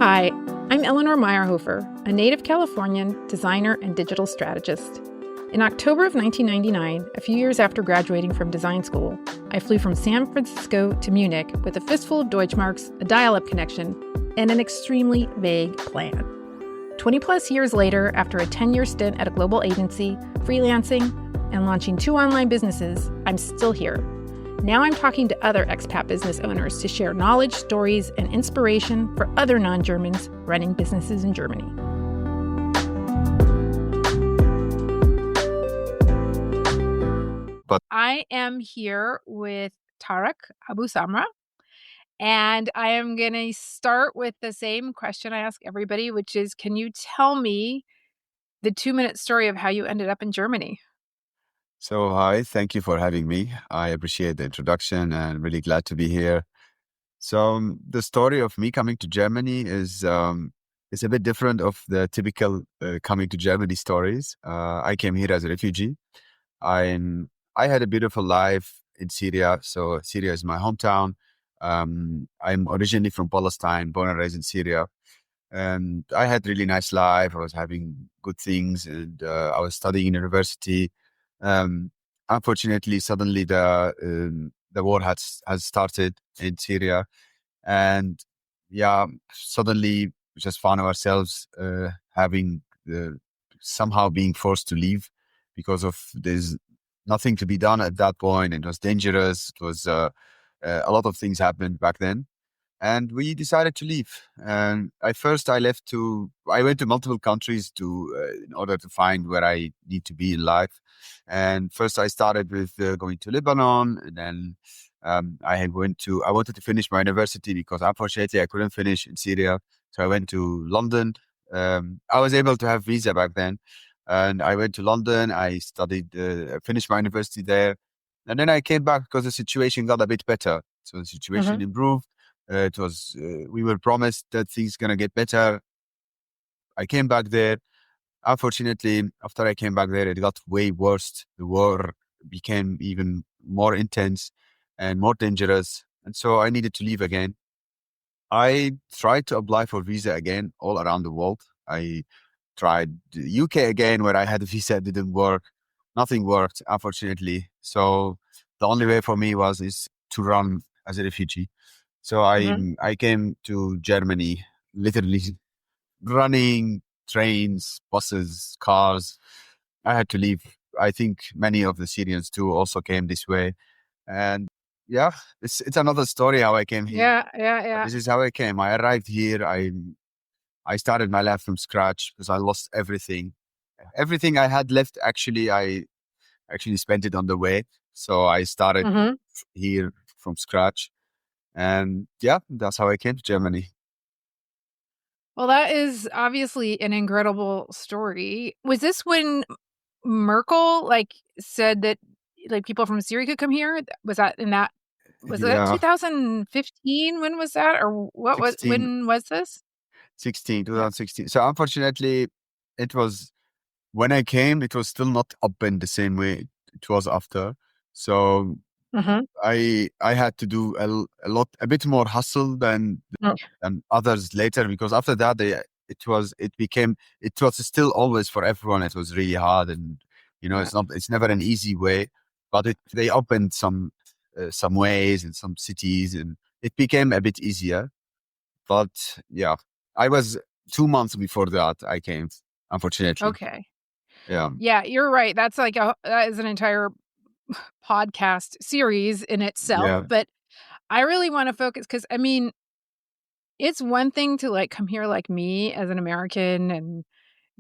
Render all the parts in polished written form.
Hi, I'm Eleanor Meyerhofer, a native Californian designer and digital strategist. In October of 1999, a few years after graduating from design school, I flew from San Francisco to Munich with a fistful of Deutschmarks, a dial-up connection, and an extremely vague plan. 20 plus years later, after a 10-year stint at a global agency, freelancing, and launching 2 online businesses, I'm still here. Now I'm talking to other expat business owners to share knowledge, stories, and inspiration for other non-Germans running businesses in Germany. I am here with Tarek Abousamra, and I am going to start with the same question I ask everybody, which is, can you tell me the 2-minute story of how you ended up in Germany? So, hi, thank you for having me. I appreciate the introduction and really glad to be here. So, the story of me coming to Germany is a bit different of the typical coming to Germany stories. I came here as a refugee. I'm I had a beautiful life in Syria. So, Syria is my hometown. I'm originally from Palestine, born and raised in Syria. And I had really nice life. I was having good things, and I was studying in university. Um, Unfortunately, suddenly the war has started in Syria, and yeah, suddenly we just found ourselves having somehow being forced to leave because of there's nothing to be done at that point. It was dangerous. It was a lot of things happened back then, and we decided to leave. And I went to multiple countries in order to find where I need to be in life. And first I started with going to Lebanon, and then I wanted to finish my university because unfortunately I couldn't finish in Syria. So I went to London. I was able to have visa back then, and I went to London. I finished my university there, and then I came back because the situation got a bit better. So the situation improved. We were promised that things gonna get better. I came back there. Unfortunately, after I came back there, it got way worse. The war became even more intense and more dangerous. And so I needed to leave again. I tried to apply for visa again all around the world. I tried the UK again, where I had a visa, didn't work. Nothing worked, unfortunately. So the only way for me is to run as a refugee. So I came to Germany literally running trains, buses, cars. I had to leave. I think many of the Syrians too also came this way. And yeah, it's another story how I came here. But this is how I came. I arrived here. I started my life from scratch because I lost everything. Everything I had left, I actually spent it on the way. So I started here from scratch. And yeah, that's how I came to Germany. Well, that is obviously an incredible story. Was this when Merkel said that people from Syria could come here? Was that was that Yeah, 2015? When was that? Or when was this? 2016. So unfortunately, it was when I came, it was still not open the same way it was after. So I had to do a bit more hustle than others later, because after that it was still always for everyone. It was really hard, and it's never an easy way, but they opened some ways in some cities, and it became a bit easier. But yeah, I was 2 months before that I came, unfortunately. Okay. Yeah. Yeah, you're right. That is an entire podcast series in itself. Yeah. But I really want to focus because it's one thing to come here like me as an American, and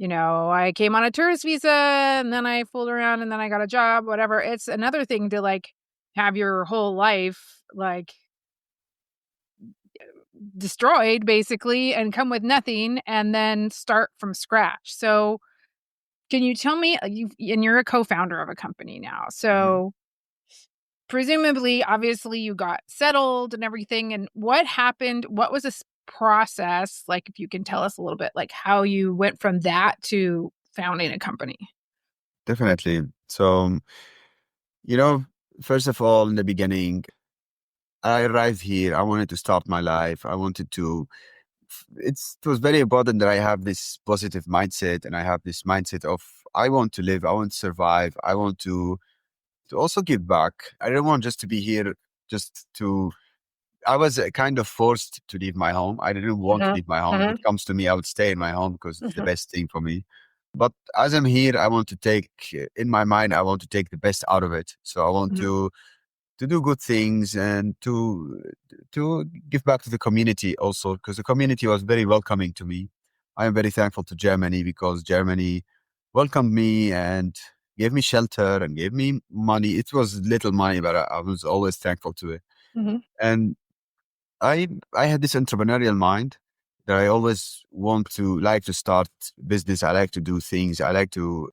I came on a tourist visa and then I fooled around and then I got a job, whatever. It's another thing to have your whole life destroyed basically and come with nothing and then start from scratch. So can you tell me, you're a co-founder of a company now. So presumably, obviously you got settled and everything. And what happened? What was this process? If you can tell us a little bit, how you went from that to founding a company. Definitely. So, first of all, in the beginning, I arrived here. I wanted to start my life. I wanted to it was very important that I have this positive mindset, and I have this mindset of I want to live, I want to survive, I want to also give back. I don't want just to be here just to. I was kind of forced to leave my home. I didn't want to Mhm, leave my home. If mhm, it comes to me, I would stay in my home because it's the mhm, best thing for me. But as I'm here, I want to take, in my mind, I want to take the best out of it. So I want mhm, to do good things and to give back to the community also, because the community was very welcoming to me. I am very thankful to Germany because Germany welcomed me and gave me shelter and gave me money. It was little money, but I was always thankful to it. mhm, And I had this entrepreneurial mind that I always want to like to start business. I like to do things. I like to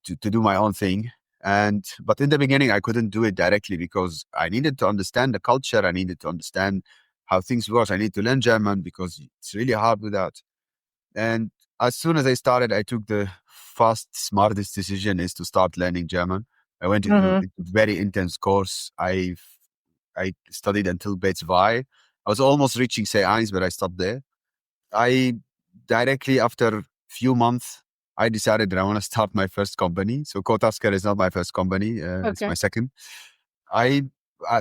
do my own thing. And but in the beginning, I couldn't do it directly because I needed to understand the culture. I needed to understand how things work. I need to learn German because it's really hard with that. And as soon as I started, I took the fast, smartest decision is to start learning German. I went mhm, into very intense course. I studied until B2. I was almost reaching C1, but I stopped there. I directly after few months, I decided that I want to start my first company. So Kotasker is not my first company; it's my okay. second. I,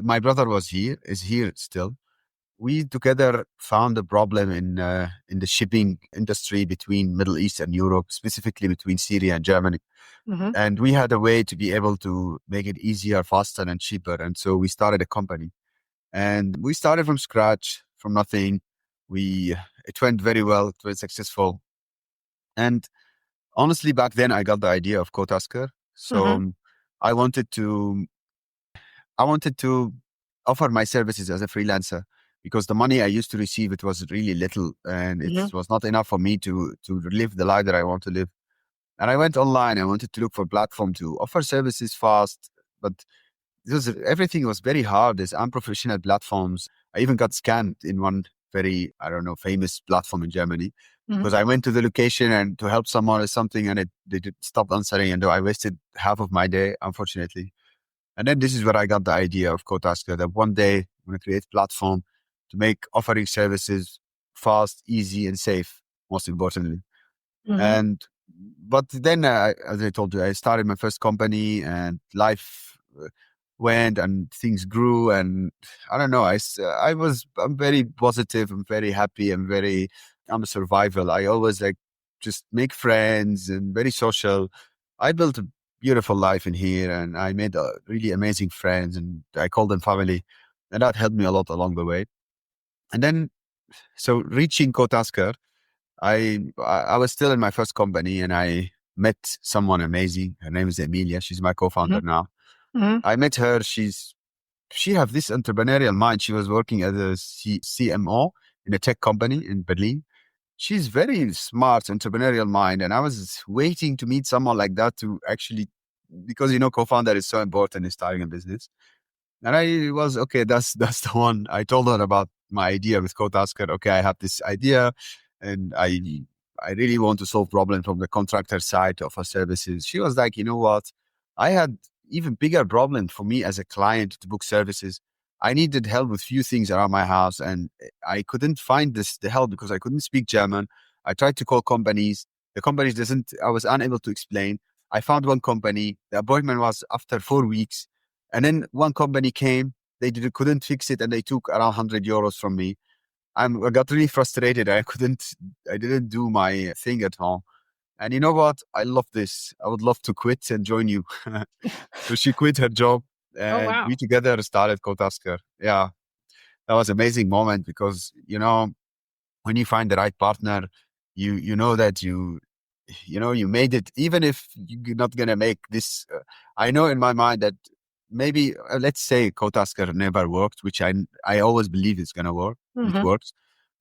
my brother is here still. We together found a problem in the shipping industry between Middle East and Europe, specifically between Syria and Germany. Mhm, And we had a way to be able to make it easier, faster, and cheaper. And so we started a company. And we started from scratch, from nothing. We It went very well, it was successful. And honestly, back then I got the idea of Kotasker. So mhm, I wanted to I wanted to offer my services as a freelancer because the money I used to receive it was really little and it mhm, was not enough for me to live the life that I want to live. And I went online. I wanted to look for a platform to offer services fast, but everything was very hard. There's unprofessional platforms. I even got scammed in one very, I don't know, famous platform in Germany mhm, because I went to the location and to help someone or something and they did stop answering and I wasted half of my day, unfortunately. And then this is where I got the idea of Kotaska that one day I'm going to create a platform to make offering services fast, easy, and safe, most importantly. mhm, And but then, as I told you, I started my first company, and life went, and things grew, and I don't know. I'm very positive. I'm very happy. I'm a survival. I always like just make friends and very social. I built a beautiful life in here, and I made really amazing friends, and I call them family, and that helped me a lot along the way. And then, so reaching Kotasker. I was still in my first company and I met someone amazing. Her name is Emilia. She's my co-founder mhm, now. mhm, I met her. She have this entrepreneurial mind. She was working as a CMO in a tech company in Berlin. She's very smart, entrepreneurial mind, and I was waiting to meet someone like that to actually, because co-founder is so important in starting a business. And I was okay. That's the one. I told her about my idea with CodeTasker. Okay, I have this idea, and I really want to solve problems from the contractor side of our services. She was like, you know what? I had even bigger problem for me as a client to book services. I needed help with few things around my house, and I couldn't find the help because I couldn't speak German. I tried to call companies. The companies doesn't. I was unable to explain. I found one company. The appointment was after 4 weeks and then one company came, couldn't fix it, and they took around €100 from me. I got really frustrated. I didn't do my thing at home. And you know what? I love this. I would love to quit and join you. So she quit her job, oh, and we wow. together started Kotasker. Yeah, that was an amazing moment because when you find the right partner, you know that you made it. Even if you're not gonna make this, I know in my mind that maybe let's say Kotasker never worked, which I always believe it's gonna work and it Mhm, works.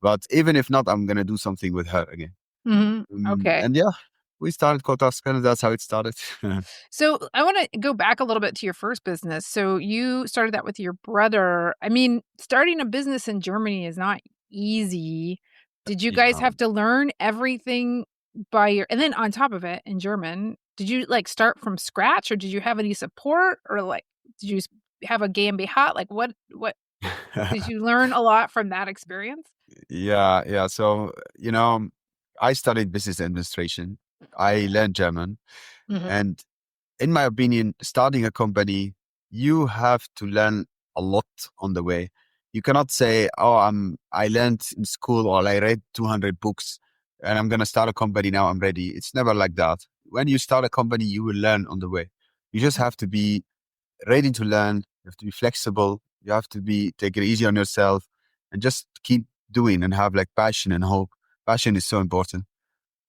But even if not, I'm gonna do something with her again. mhm, okay. And yeah, we started Kotasker. And that's how it started. So I want to go back a little bit to your first business. So you started that with your brother. I mean, starting a business in Germany is not easy. Did you guys Yeah. have to learn everything by your, and then on top of it in German, did you like start from scratch or did you have any support or like, did you have a GmbH? Like what did you learn a lot from that experience? Yeah, yeah. So, I studied business administration. I learned German. Hmm. And in my opinion, starting a company, you have to learn a lot on the way. You cannot say, "Oh, I learned in school or I read 200 books and I'm going to start a company now. I'm ready." It's never like that. When you start a company, you will learn on the way. You just have to be ready to learn. You have to be flexible. You have to be take it easy on yourself and just keep doing and have like passion and hope. Passion is so important.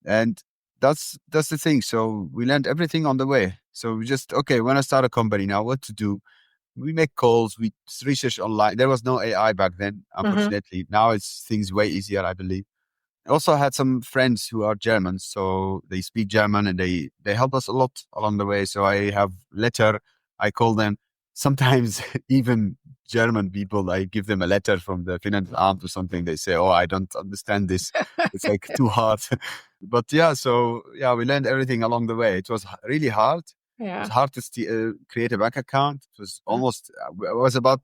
And that's the thing. So we learned everything on the way. So we just okay, when I start a company now, what to do? We make calls, we research online. There was no AI back then, Hmm. unfortunately. Now it's things way easier, I believe. I also had some friends who are Germans, so they speak German and they help us a lot along the way. So I have letter, I call them sometimes even German people. I give them a letter from the Finanzamt or something. They say, "Oh, I don't understand this. It's like too hard." But yeah, so yeah, we learned everything along the way. It was really hard. It was Yeah. hard to create a bank account. It was almost. I was about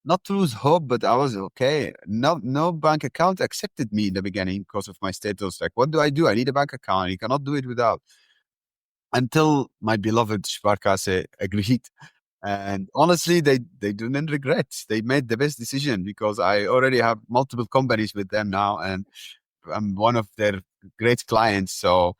not to lose hope, but I was okay. No bank account accepted me in the beginning because of my status. Like, what do? I need a bank account. You cannot do it without. Until my beloved Sparkasse agreed. And honestly, they didn't regret. They made the best decision because I already have multiple companies with them now, and I'm one of their great clients. So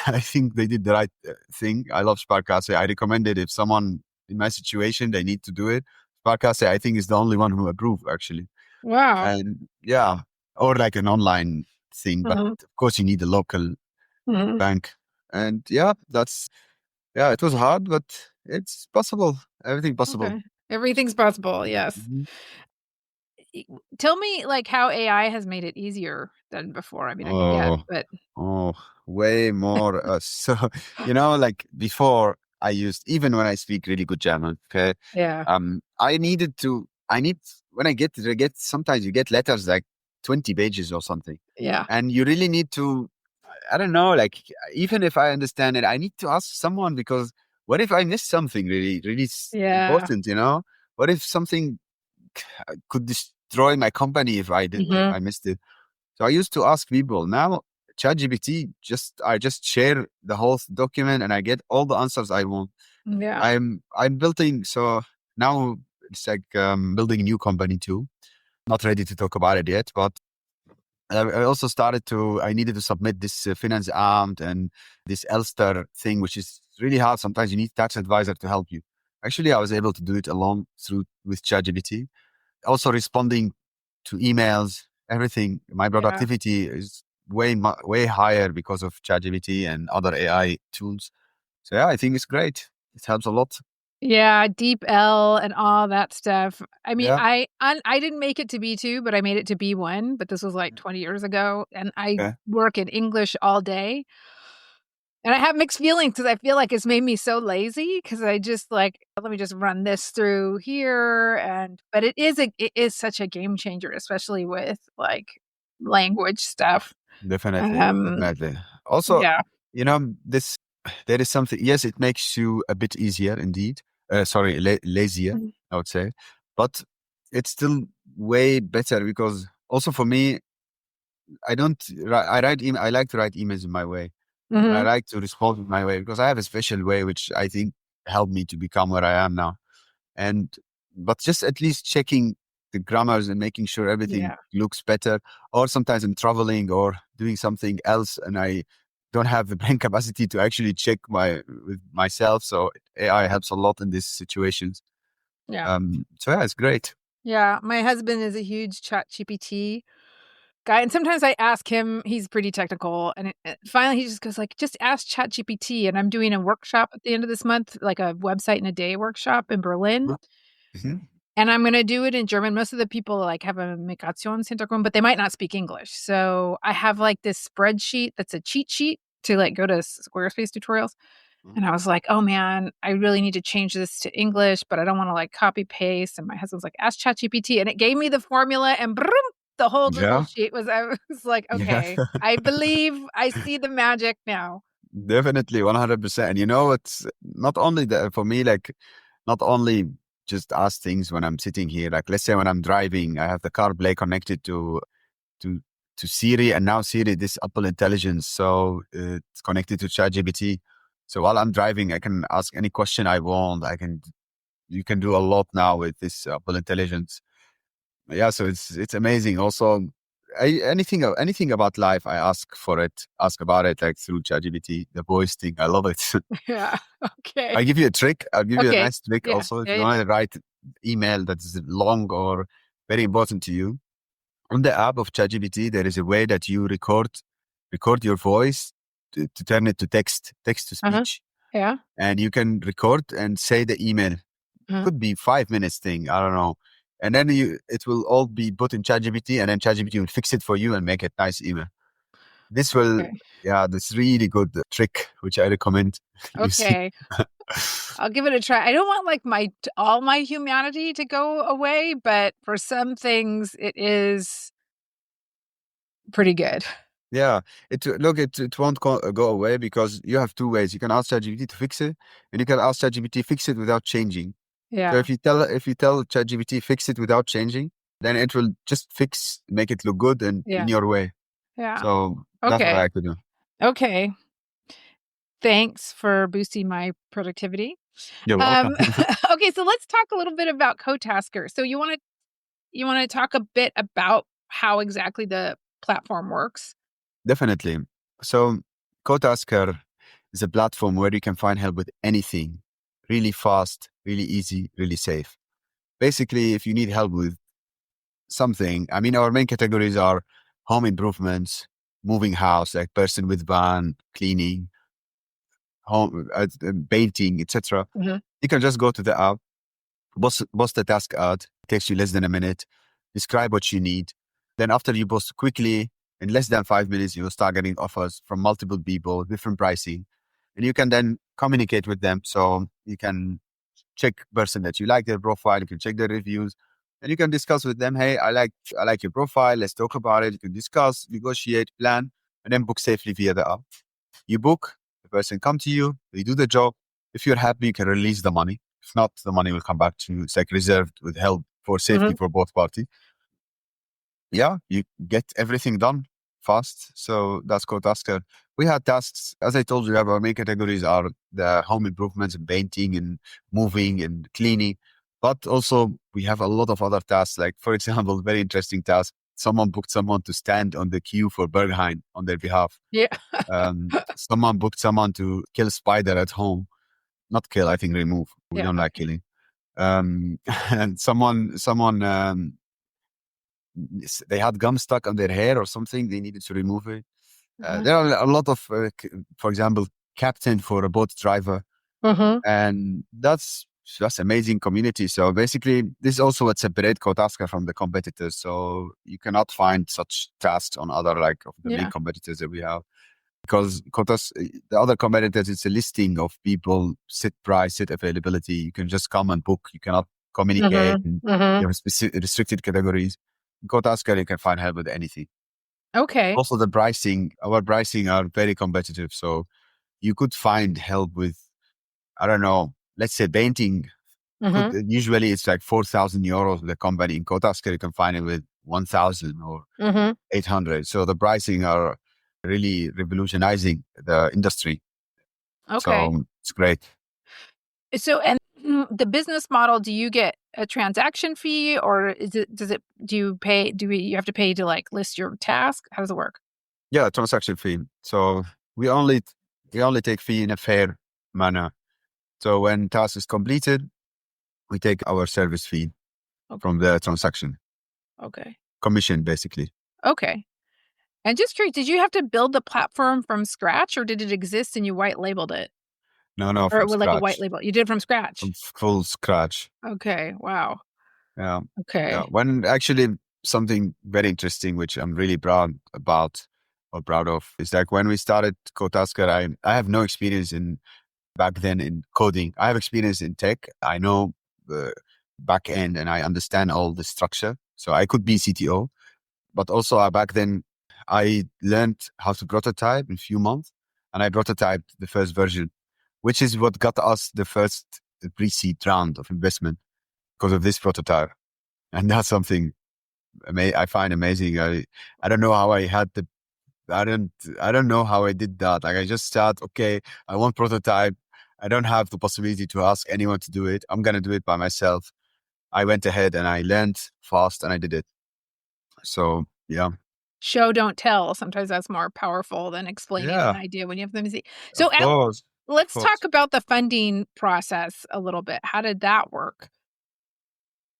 I think they did the right thing. I love Sparkasse. I recommend it if someone in my situation they need to do it. Sparkasse, I think, is the only one who approved actually. Wow. And yeah, or like an online thing, but Hmm. of course you need a local Hmm. bank. And yeah, yeah, it was hard, but it's possible. Everything possible. Okay. Everything's possible. Yes. Mhm. Tell me like how AI has made it easier than before. I mean, I can guess, Oh, but oh, way more. So, like before I used, even when I speak really good German, okay, yeah. I need, when I get, sometimes you get letters like 20 pages or something. Yeah. And you really need to, I don't know, like, even if I understand it, I need to ask someone because what if I miss something really, really Yeah. important, What if something could destroy my company if Hmm. I missed it? So I used to ask people. Now ChatGPT I just share the whole document and I get all the answers I want. Yeah. I'm building so now it's like building a new company too. Not ready to talk about it yet, but I also started to I needed to submit this Finanzamt and this Elster thing, which is really hard. Sometimes you need tax advisor to help you. Actually, I was able to do it alone through with ChatGPT. Also responding to emails, everything. My Yeah. productivity is way higher because of ChatGPT and other AI tools. So yeah, I think it's great. It helps a lot. Yeah, Deep L and all that stuff. I mean, Yeah. I didn't make it to B2, but I made it to B1, but this was like 20 years ago, and I Okay. work in English all day. And I have mixed feelings because I feel like it's made me so lazy because I just like, let me just run this through here. And but it is such a game changer, especially with like language stuff. Definitely, Um, definitely. Also, yeah. this there is something. Yes, it makes you a bit easier, indeed. Sorry, lazier, Mhm. I would say, but it's still way better because also for me, I don't. I write. I like to write emails in my way, and I Mhm. like to respond in my way because I have a special way which I think helped me to become where I am now. And but just at least checking the grammars and making sure everything Yeah. looks better. Or sometimes I'm traveling or doing something else, and I don't have the brain capacity to actually check with myself. So AI helps a lot in these situations. Yeah. So yeah, it's great. Yeah. My husband is a huge chat GPT guy. And sometimes I ask him, he's pretty technical. And finally he just goes like, just ask chat GPT. And I'm doing a workshop at the end of this month, like a website in a day workshop in Berlin. Mhm. And I'm gonna do it in German. Most of the people, like, have a Migrationshintergrund, but they might not speak English. So, I have, like, this spreadsheet that's a cheat sheet to, like, go to Squarespace tutorials, and I was like, "Oh, man, I really need to change this to English, but I don't wanna, like, copy paste," and my husband's like, "Ask ChatGPT," and it gave me the formula, and broom, the whole Google Yeah, sheet was I was like, yeah. "Okay, I believe I see the magic now." Definitely 100%. And it's not only for me, like, not only just ask things when I'm sitting here. Like, let's say when I'm driving, I have the CarPlay connected to. to Siri, and now Siri, this Apple Intelligence. So it's connected to ChatGPT. So while I'm driving, I can ask any question I want. You can do a lot now with this Apple Intelligence. Yeah, so it's amazing. Also, anything about life, I ask about it like through ChatGPT. The voice thing, I love it. Yeah. Okay. I give you a trick. I'll give you a Okay. nice trick Yeah. also. If Yeah. you Yeah. want to write email that is long or very important to you, on the app of ChatGPT, there is a way that you record your voice to turn it to text to Uh-huh. speech, Yeah. and you can record and say the email. Uh-huh. Could be 5 minutes thing, I don't know, and then it will all be put in ChatGPT, and then ChatGPT will fix it for you and make it nice email. This will, Okay. yeah, this really good trick which I recommend you see. Okay. I'll give it a try. I don't want like all my humanity to go away, but for some things it is pretty good. Yeah, it won't go away because you have two ways. You can ask ChatGPT to fix it, and you can ask ChatGPT fix it without changing. So Yeah. if you tell ChatGPT fix it without changing, then it will just make it look good and in Yeah. your way. Yeah. So that's what Okay. I could do. Okay. Thanks for boosting my productivity. You're welcome. Okay, so let's talk a little bit about CoTasker. So you want to talk a bit about how exactly the platform works? Definitely. So CoTasker is a platform where you can find help with anything, really fast, really easy, really safe. Basically, if you need help with something, I mean, our main categories are home improvements, moving house, like person with van, cleaning, home painting, etc. Mhm. You can just go to the app, post the task ad. It takes you less than a minute. Describe what you need. Then after you post quickly, in less than 5 minutes, you will start getting offers from multiple people, different pricing, and you can then communicate with them. So you can check person that you like their profile. You can check their reviews, and you can discuss with them. Hey, I like your profile. Let's talk about it. You can discuss, negotiate, plan, and then book safely via the app. You book, the person come to you, they do the job. If you're happy, you can release the money. If not, the money will come back to you. It's like reserved with help for safety Mhm. for both parties. Yeah, you get everything done fast. So that's called tasker. We had tasks, as I told you, our main categories are the home improvements and painting and moving and cleaning. But also we have a lot of other tasks. Like, for example, very interesting task. Someone booked someone to stand on the queue for Berghain on their behalf. Yeah. Someone booked someone to kill spider at home. Not kill, I think remove. We Yeah, don't like okay. killing. And someone they had gum stuck on their hair or something. They needed to remove it. Uh-huh. There are a lot of, for example, captain for a boat driver, Mhm. and that's amazing community. So basically, this is also what separates Kotaska from the competitors. So you cannot find such tasks on other like of the main Yeah. competitors that we have. Because Kotas, the other competitors, it's a listing of people, set price, set availability. You can just come and book. You cannot communicate. Mhm. And Mhm. you have specific restricted categories. In Kotaska, you can find help with anything. Okay. Also, our pricing are very competitive. So you could find help with, I don't know, let's say painting. Mhm. Usually it's like 4,000 euros with a company. In Kotaska, you can find it with 1,000 or Mhm. 800. So the pricing are really revolutionizing the industry. Okay. So it's great. So, and the business model, do you get a transaction fee or do you have to pay to like list your task? How does it work? Yeah, transaction fee. So we only we only take fee in a fair manner. So when task is completed, we take our service fee Okay. from the transaction Okay. commission, basically. Okay. And just curious, did you have to build the platform from scratch or did it exist and you white labeled it? No, no, Or from it was like a white scratch, label. You did it from scratch. from full scratch. Okay. Wow. Yeah, yeah. Okay. When actually something very interesting, which I'm really proud of, is like when we started Kotasker, I have no experience in back then in coding. I have experience in tech. I know the back end and I understand all the structure. So I could be CTO, but also back then I learned how to prototype in a few months, and I prototyped the first version, which is what got us the first pre-seed round of investment because of this prototype. And that's something I find amazing. I don't know how I had the I don't I don't know how I did that. Like I just thought, okay, I want prototype. I don't have the possibility to ask anyone to do it. I'm gonna do it by myself. I went ahead and I learned fast and I did it. So yeah. Show, don't tell. Sometimes that's more powerful than explaining an Yeah, idea when you have them see. So of course. Of let's talk course. about the funding process a little bit. How did that work?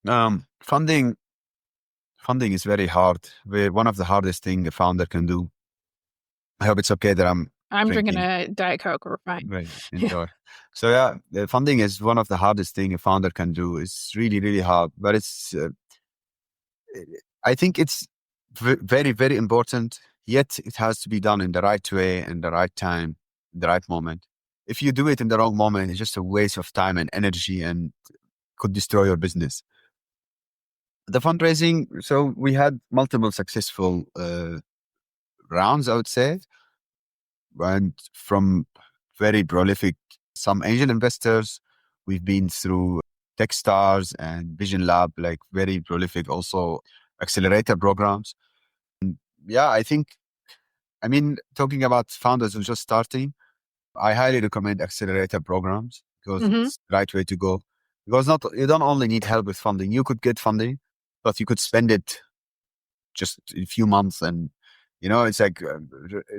Funding is very hard. One of the hardest thing a founder can do. I hope it's okay that I'm I'm drinking drinking. a Diet Coke. We're fine. Right. Yeah. Enjoy. So yeah, the funding is one of the hardest thing a founder can do. It's really, really hard, but I think it's very, very important. Yet it has to be done in the right way, in the right time, in the right moment. If you do it in the wrong moment, it's just a waste of time and energy, and could destroy your business. The fundraising. So we had multiple successful rounds, I would say, and from very prolific some angel investors. We've been through Techstars and Vision Lab, like very prolific also accelerator programs. Yeah, I mean, talking about founders who are just starting, I highly recommend accelerator programs because Hmm. it's the right way to go. Because not you don't only need help with funding. You could get funding, but you could spend it just a few months, and it's like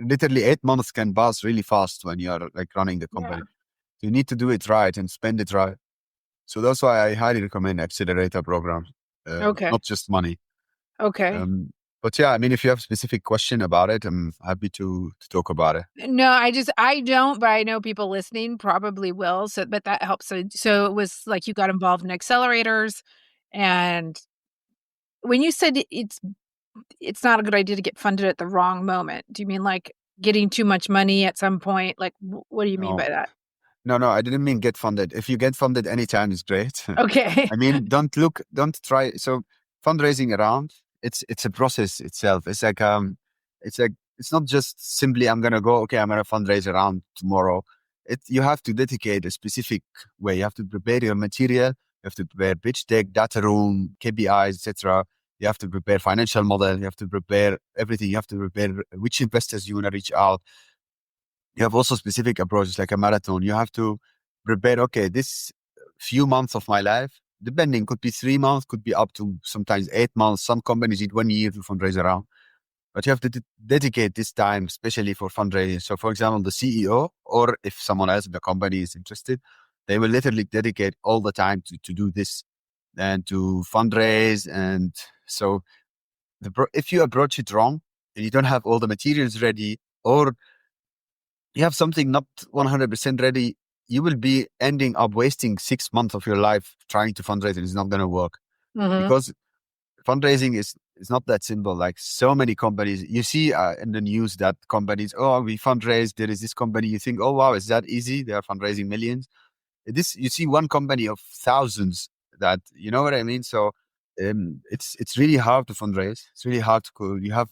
literally 8 months can pass really fast when you are like running the Yeah. company. You need to do it right and spend it right. So that's why I highly recommend accelerator programs, Okay. not just money. Okay. But yeah, I mean, if you have a specific question about it, I'm happy to talk about it. No, I don't, but I know people listening probably will. So, but that helps. So it was like you got involved in accelerators, and when you said it's not a good idea to get funded at the wrong moment, do you mean like getting too much money at some point? Like, what do you mean No, by that? no, I didn't mean get funded. If you get funded anytime is great. Okay. I mean, don't try. So fundraising around, it's a process itself. It's not just simply I'm gonna go. Okay, I'm gonna fundraise around tomorrow. You have to dedicate a specific way. You have to prepare your material. You have to prepare pitch deck, data room, KPIs, etc. You have to prepare financial model. You have to prepare everything. You have to prepare which investors you want to reach out. You have also specific approaches like a marathon. You have to prepare, okay, this few months of my life, depending, could be 3 months, could be up to sometimes 8 months. Some companies need 1 year to fundraise around, but you have to dedicate this time, especially for fundraising. So, for example, the CEO, or if someone else in the company is interested, they will literally dedicate all the time to do this and to fundraise. And so, if you approach it wrong and you don't have all the materials ready, or you have something not 100% ready, you will be ending up wasting 6 months of your life trying to fundraise, and it's not going to work Hmm. because fundraising is not that simple. Like so many companies, you see in the news that companies, oh, we fundraise. There is this company. You think, oh wow, is that easy? They are fundraising millions. This you see one company of thousands. That you know what I mean. So it's really hard to fundraise. It's really hard to you have.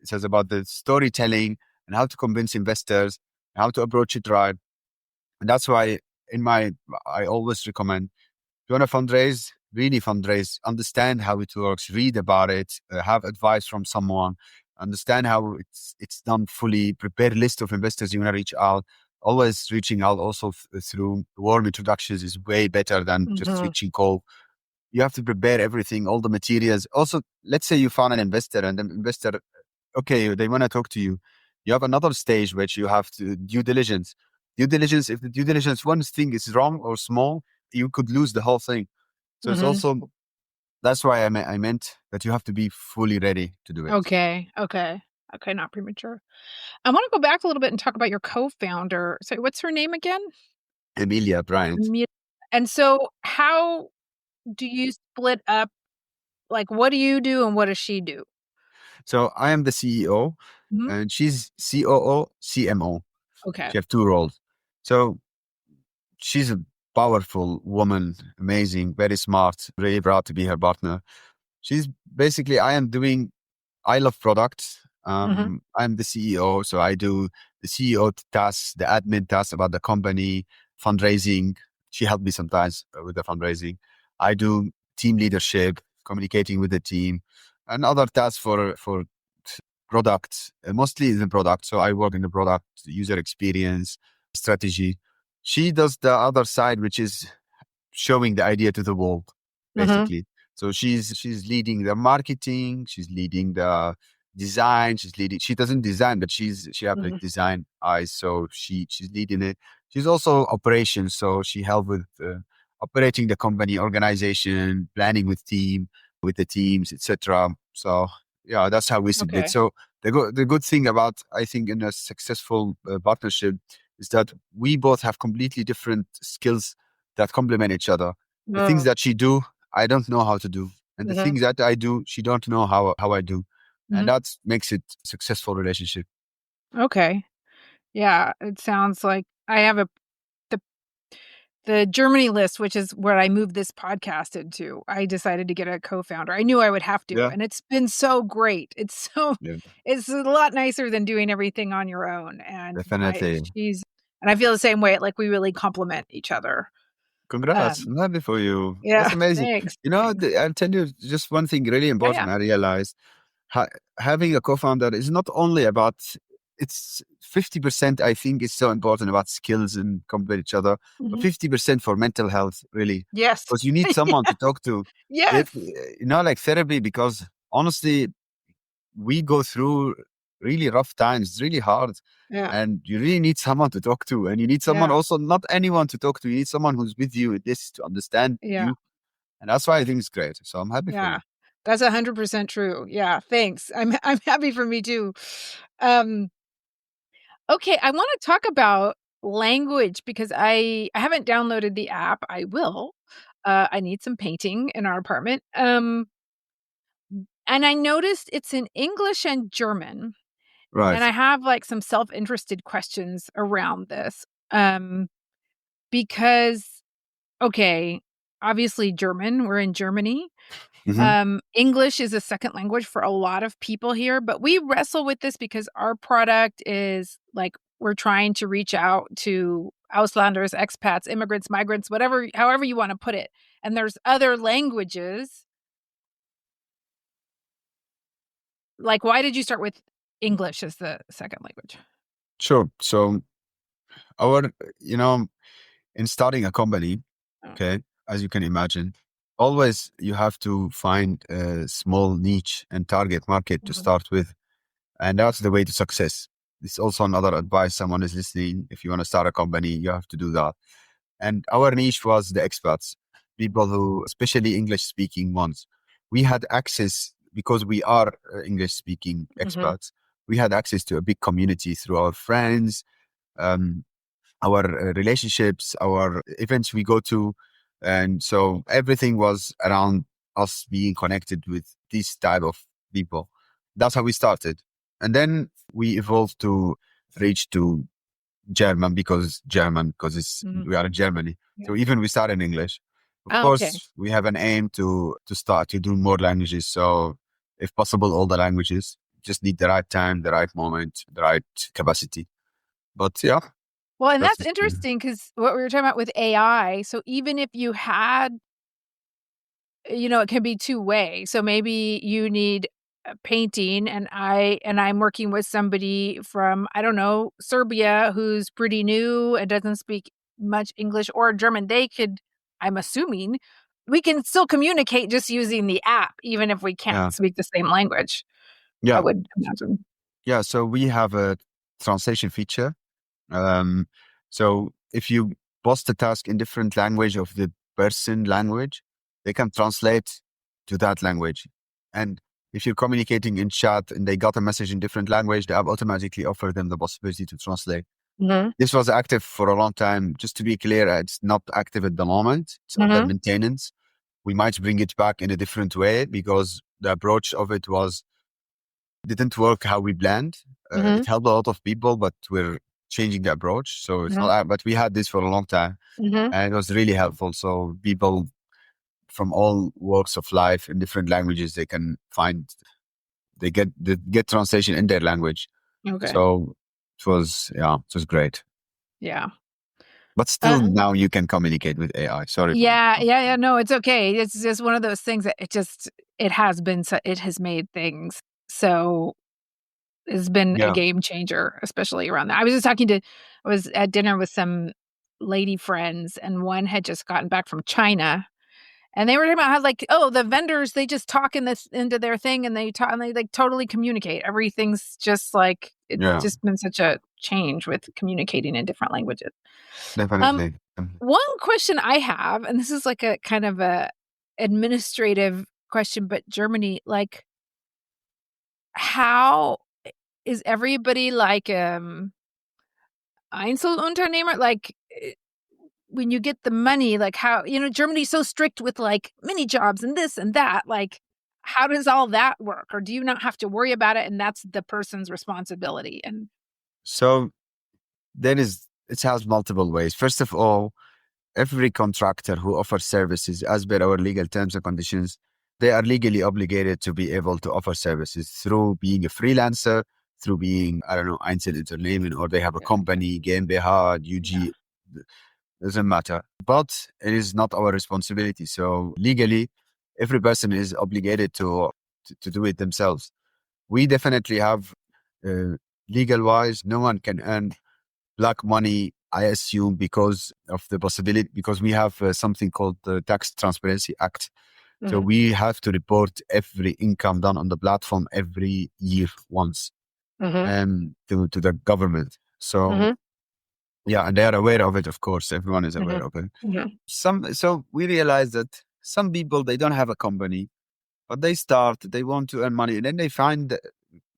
It says about the storytelling and how to convince investors, how to approach it right. And that's why I always recommend, if you want to fundraise, really fundraise, understand how it works, read about it, have advice from someone, understand how it's done fully, prepare a list of investors you want to reach out. Always reaching out also through warm introductions is way better than just Hmm. reaching cold. You have to prepare everything, all the materials. Also, let's say you found an investor and the investor, okay, they want to talk to you. You have another stage which you have to due diligence. Due diligence, if the due diligence one thing is wrong or small, you could lose the whole thing. So it's Hmm. also, that's why I meant that you have to be fully ready to do it. Okay. Okay. Okay. Not premature. I want to go back a little bit and talk about your co-founder. So, what's her name again? Emilia Bryant. Amelia. And so, how do you split up? Like, what do you do and what does she do? So I am the CEO Mhm. and she's COO, CMO. Okay. She have two roles. So she's a powerful woman, amazing, very smart, really proud to be her partner. She's basically, I love products. Mhm. I'm the CEO, so I do the CEO tasks, the admin tasks about the company, fundraising. She helped me sometimes with the fundraising. I do team leadership, communicating with the team. and other tasks for products, mostly in the product. So I work in the product, user experience, strategy. She does the other side, which is showing the idea to the world, Mm-hmm. basically. So she's leading the marketing, she's leading the design, she's leading. She doesn't design, but she has like Mm-hmm. design eyes, so she's leading it. She's also operations, so she helped with operating the company, organization, planning with the teams, etc. So yeah, that's how we split. Okay. So the good thing about, I think, in a successful partnership is that we both have completely different skills that complement each other. The things Oh. that she do, I don't know how to do. And the Mm-hmm. things that I do, she don't know how I do. And Mm-hmm. that makes it successful relationship. Okay. Yeah, it sounds like I have the the Germany list, which is where I moved this podcast into. I decided to get a co-founder. I knew I would have to, Yeah. and it's been so great. Yeah. It's a lot nicer than doing everything on your own. And Definitely. I feel the same way. Like we really complement each other. Congrats. Um, I'm happy for you. That's yeah, amazing. thanks. You know, I'll tell you just one thing really Oh important yeah. I realized. Having a co-founder is not only about, it's 50%, I think, is so important about skills and complement each other, but Mhm. 50% for mental health, really. Yes. Because you need someone to talk to. Yes. Like therapy, because honestly, we go through really rough times. It's really hard. Yeah. And you really need someone to talk to. And you need someone Yeah. also, not anyone to talk to. You need someone who's with you in this to understand Yeah. you. And that's why I think it's great. So I'm happy for Yeah. you. That's 100% true. Yeah, thanks. I'm happy for me too. Um, okay, I wanna talk about language because I haven't downloaded the app. I will. I need some painting in our apartment. And I noticed it's in English and German, and Right. I have, like, some self-interested questions around this. Because okay, obviously German, we're in Germany. Hmm. English is a second language for a lot of people here, but we wrestle with this because our product is like we're trying to reach out to Auslanders, expats, immigrants, migrants, whatever, however you want to put it. And there's other languages. Like, why did you start with English as the second language? Sure. So our, you know, in starting a company, Oh, okay, as you can imagine, always you have to find a small niche and target market to mhm, start with. And that's the way to success. It's also another advice someone is listening. If you want to start a company, you have to do that. And our niche was the expats, people who, especially English speaking ones. We had access because we are English speaking mhm, expats. We had access to a big community through our friends, um, our relationships, our events we go to. And so everything was around us being connected with this type of people. That's how we started. And then we evolved to reach to German because it's mhm, we are in Germany. yeah. So even we start in English. Of Oh, okay. course, we have an aim to start to do more languages. So if possible, all the languages. Just need the right time, the right moment, the right capacity. But yeah, Well, and that's that's just, yeah. interesting because what we were talking about with AI. So even if you had it can be two-way. So maybe you need painting and I'm working with somebody from, I don't know, Serbia who's pretty new and doesn't speak much English or German. I'm assuming we can still communicate just using the app, even if we can't Yeah. speak the same language, I Yeah. would imagine. Yeah. So we have a translation feature. Um, so if you post a task in different language of the person language, they can translate to that language. And if you're communicating in chat and they got a message in different language, the app automatically offer them the possibility to translate. Mhm. This was active for a long time. Just to be clear, it's not active at the moment. It's under Mhm. maintenance. We might bring it back in a different way because the approach of it didn't work how we planned. Mhm. It helped a lot of people, but we're changing the approach. So it's Mhm. not, but we had this for a long time Mhm. and it was really helpful. So people from all walks of life in different languages, they can find, they get translation in their language. Okay. So it was, yeah, it was great. Yeah. But still, Uh, now you can communicate with AI. Sorry for yeah. interrupting. No, it's okay. It's just one of those things that it has been, it has made things so, it's been a Yeah, game changer, especially around that. I was at dinner with some lady friends, and one had just gotten back from China, and they were talking about how, like, oh, the vendors, they just talk in this into their thing, and they talk, and they like totally communicate. Everything's just like, it's yeah, just been such a change with communicating in different languages. Um, definitely. one question I have, and this is like a kind of a administrative question, but Germany, like, how is everybody like, Einzelunternehmer? Like, when you get the money, like, how, Germany's so strict with like mini jobs and this and that. Like, how does all that work? Or do you not have to worry about it and that's the person's responsibility? And So it has multiple ways. First of all, every contractor who offers services as per our legal terms and conditions, they are legally obligated to be able to offer services through being a freelancer, through being, I don't know, Einzelunternehmer, or they have a yeah, company, GmbH, yeah. UG, doesn't matter. But it is not our responsibility. So legally, every person is obligated to do it themselves. We definitely have, uh, legal wise, no one can earn black money, I assume, because of the possibility, because we have something called the Tax Transparency Act. So Mhm, we have to report every income done on the platform every year once, mhm, to the government. So mhm, yeah, and they are aware of it, of course. Everyone is aware mhm, of it. mhm, So we realize that some people, they don't have a company, but they want to earn money. And then they find that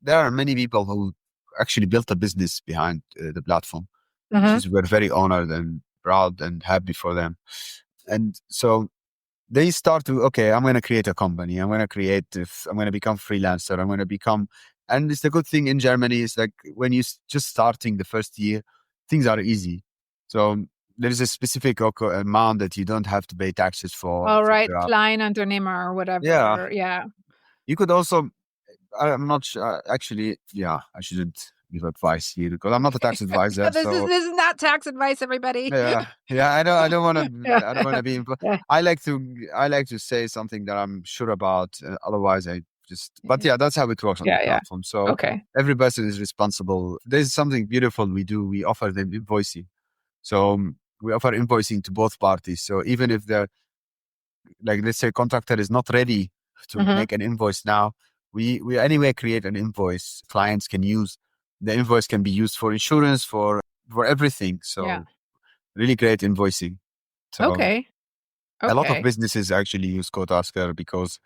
there are many people who actually built a business behind the platform, which mhm. is, we're very honored and proud and happy for them. And so they start to, okay, I'm going to create a company. I'm going to become freelancer. I'm going to become, and it's the good thing in Germany is like when you just starting the first year, things are easy. So there is a specific amount that you don't have to pay taxes for, All right, etc. Kleinunternehmer or Yeah. whatever. Yeah. You could also, I'm not sure, actually, yeah, I shouldn't give advice here because I'm not a tax No, advisor. So this is not tax advice, everybody. yeah, I don't want Yeah. to, I don't want to be, Yeah. I like to say something that I'm sure about. Otherwise, I just, but Yeah. yeah, that's how it works on the Yeah. platform. So Okay. every person is responsible. There's something beautiful we do. We offer them invoicing. So we offer invoicing to both parties. So even if they're, like, let's say contractor is not ready to Mhm. make an invoice now, we anyway create an invoice. Clients can use the invoice, can be used for insurance, for everything. Yeah. So really great invoicing. So Okay. a lot of Okay. businesses actually use CodeAsker because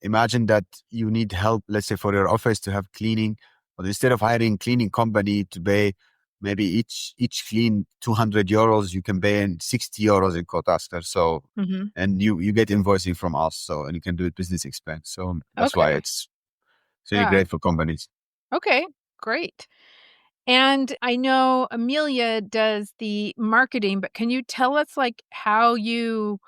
imagine that you need help, let's say for your office to have cleaning, but instead of hiring cleaning company to pay maybe each clean 200 euros, you can pay in 60 euros in CodeAsker. So, Mhm. and you get invoicing from us. So, and you can do it business expense. So that's why Okay. it's really Yeah. great for companies. Okay. Great. And I know Amelia does the marketing, but can you tell us, like, how you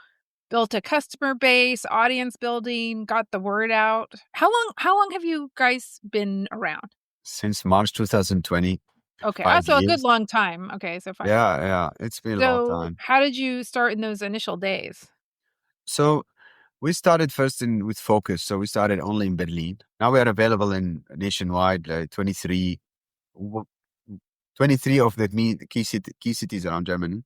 built a customer base, audience building, got the word out? How long have you guys been around? Since March 2020, Okay. five Also a good years. long time. Okay, so 5 years. Yeah, it's been a long So, time. how did you start in those initial days? So we started first with Focus. So we started only in Berlin. Now we are available in nationwide, 23 of the key cities around Germany.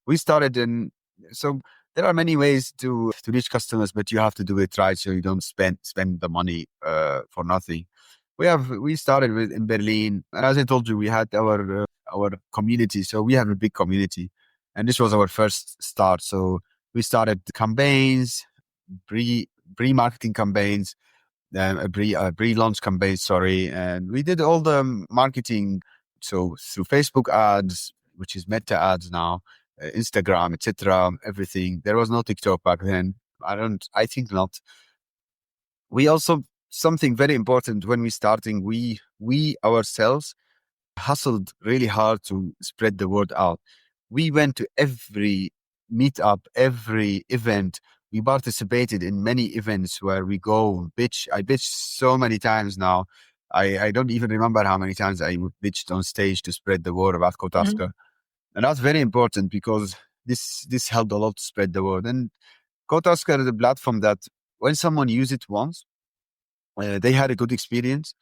We started in, so there are many ways to reach customers, but you have to do it right so you don't spend the money for nothing. We started with in Berlin, and as I told you, we had our community. So we have a big community, and this was our first start. So we started campaigns, pre pre marketing campaigns, a pre-launch campaign, sorry, and we did all the marketing. So through Facebook ads, which is Meta ads now, Instagram, etc., everything. There was no TikTok back then. I think not. We also, something very important when we starting, we ourselves hustled really hard to spread the word out. We went to every meetup, every event. We participated in many events where we go bitch. I bitched so many times now. I don't even remember how many times I bitched on stage to spread the word about Mhm. Kotaska. And that's very important because this helped a lot to spread the word. And Kotaskar is a platform that when someone used it once, they had a good experience,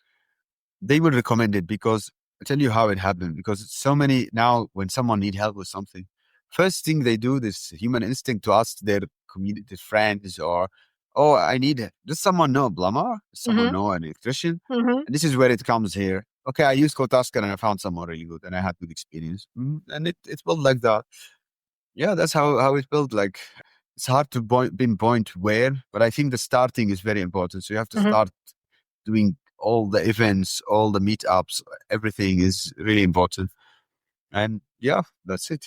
they will recommend it because I'll tell you how it happened. Because so many now, when someone need help with something, first thing they do, this human instinct to ask their community friends or, oh, I need, does someone know a plumber? Does someone Mm-hmm. know an electrician? Mm-hmm. And this is where it comes here. Okay, I used Kotaskar and I found someone really good and I had good experience. And it built like that. Yeah, that's how it built. Like, it's hard to pinpoint where, but I think the starting is very important. So you have to Mm-hmm. start doing all the events, all the meetups, everything is really important. And yeah, that's it.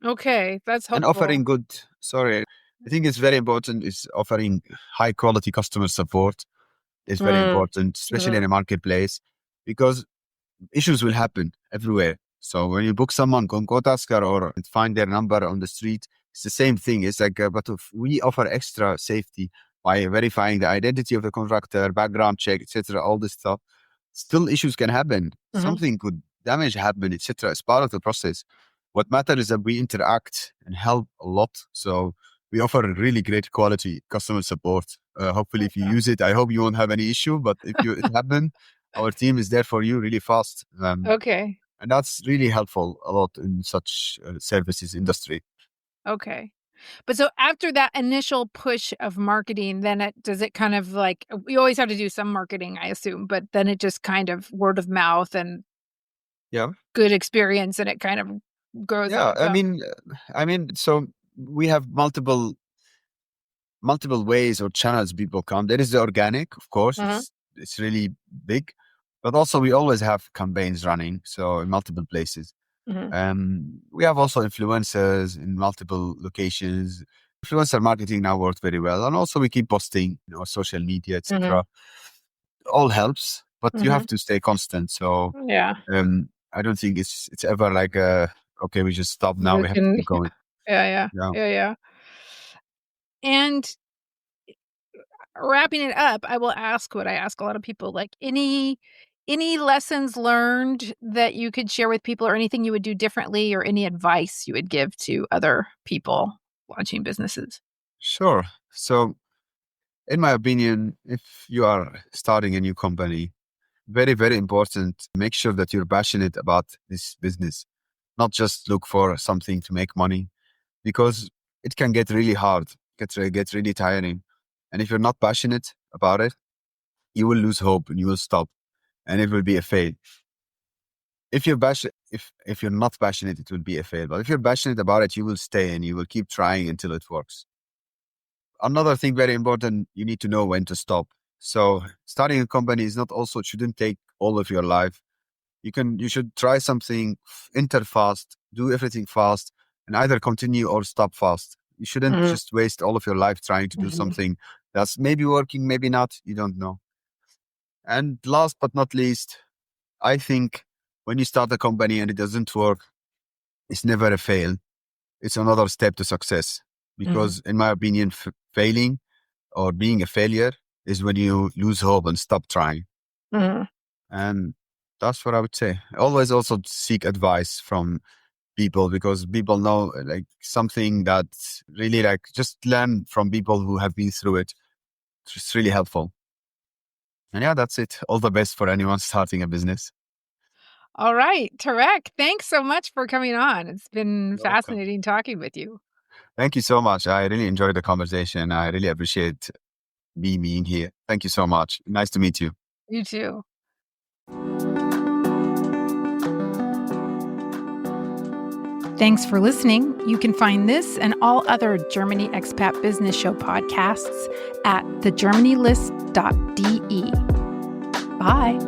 Okay, that's And hopeful. offering good, sorry, I think it's very important is offering high quality customer support is very important, especially in Mm-hmm. a marketplace, because issues will happen everywhere. So when you book someone on Kotaskar or find their number on the street, it's the same thing. It's like, we offer extra safety by verifying the identity of the contractor, background check, etc. All this stuff. Still, issues can happen. Mm-hmm. Something could damage happen, etc. It's part of the process. What matters is that we interact and help a lot. So we offer a really great quality customer support. Hopefully, if you use it, I hope you won't have any issue. But if it happen, our team is there for you really fast. Okay. And that's really helpful a lot in such services industry. Okay. But so after that initial push of marketing, then does it kind of like, you always have to do some marketing, I assume, but then it just kind of word of mouth and Yeah. good experience and it kind of grows on Yeah. its own. So we have multiple ways or channels people come. There is the organic, of course, Uh-huh. it's really big, but also we always have campaigns running. So in multiple places. Mhm. We have also influencers in multiple locations. Influencer marketing now works very well. And also we keep posting, social media, Mhm. etc. All helps, but you Mhm. have to stay constant. So Yeah. I don't think it's ever like okay, we just stop now. We We have to can keep going. yeah, yeah. Yeah. Yeah, yeah. And wrapping it up, I will ask what I ask a lot of people, like any lessons learned that you could share with people or anything you would do differently or any advice you would give to other people launching businesses? Sure. So in my opinion, if you are starting a new company, very, very important, make sure that you're passionate about this business, not just look for something to make money, because it can get really hard, get really tiring. And if you're not passionate about it, you will lose hope and you will stop and it will be a fail. If you're passionate, if you're not passionate, it will be a fail. But if you're passionate about it, you will stay and you will keep trying until it works. Another thing very important, you need to know when to stop. So starting a company is not also, it shouldn't take all of your life. You should try something, enter fast, do everything fast, and either continue or stop fast. You shouldn't Mhm. just waste all of your life trying to do Mhm. something that's maybe working, maybe not. You don't know. And last but not least, I think when you start a company and it doesn't work, it's never a fail. It's another step to success. Mhm. Because in my opinion, failing or being a failure is when you lose hope and stop trying. Mhm. And that's what I would say. Always also seek advice from people because people know like something that really like just learn from people who have been through it. It's really helpful. And yeah, that's it. All the best for anyone starting a business. All right, Tarek, thanks so much for coming on. It's been You're welcome. fascinating talking with you. Thank you so much. I really enjoyed the conversation. I really appreciate me being here. Thank you so much. Nice to meet you. You too. Thanks for listening. You can find this and all other Germany Expat Business Show podcasts at thegermanylist.de. Bye.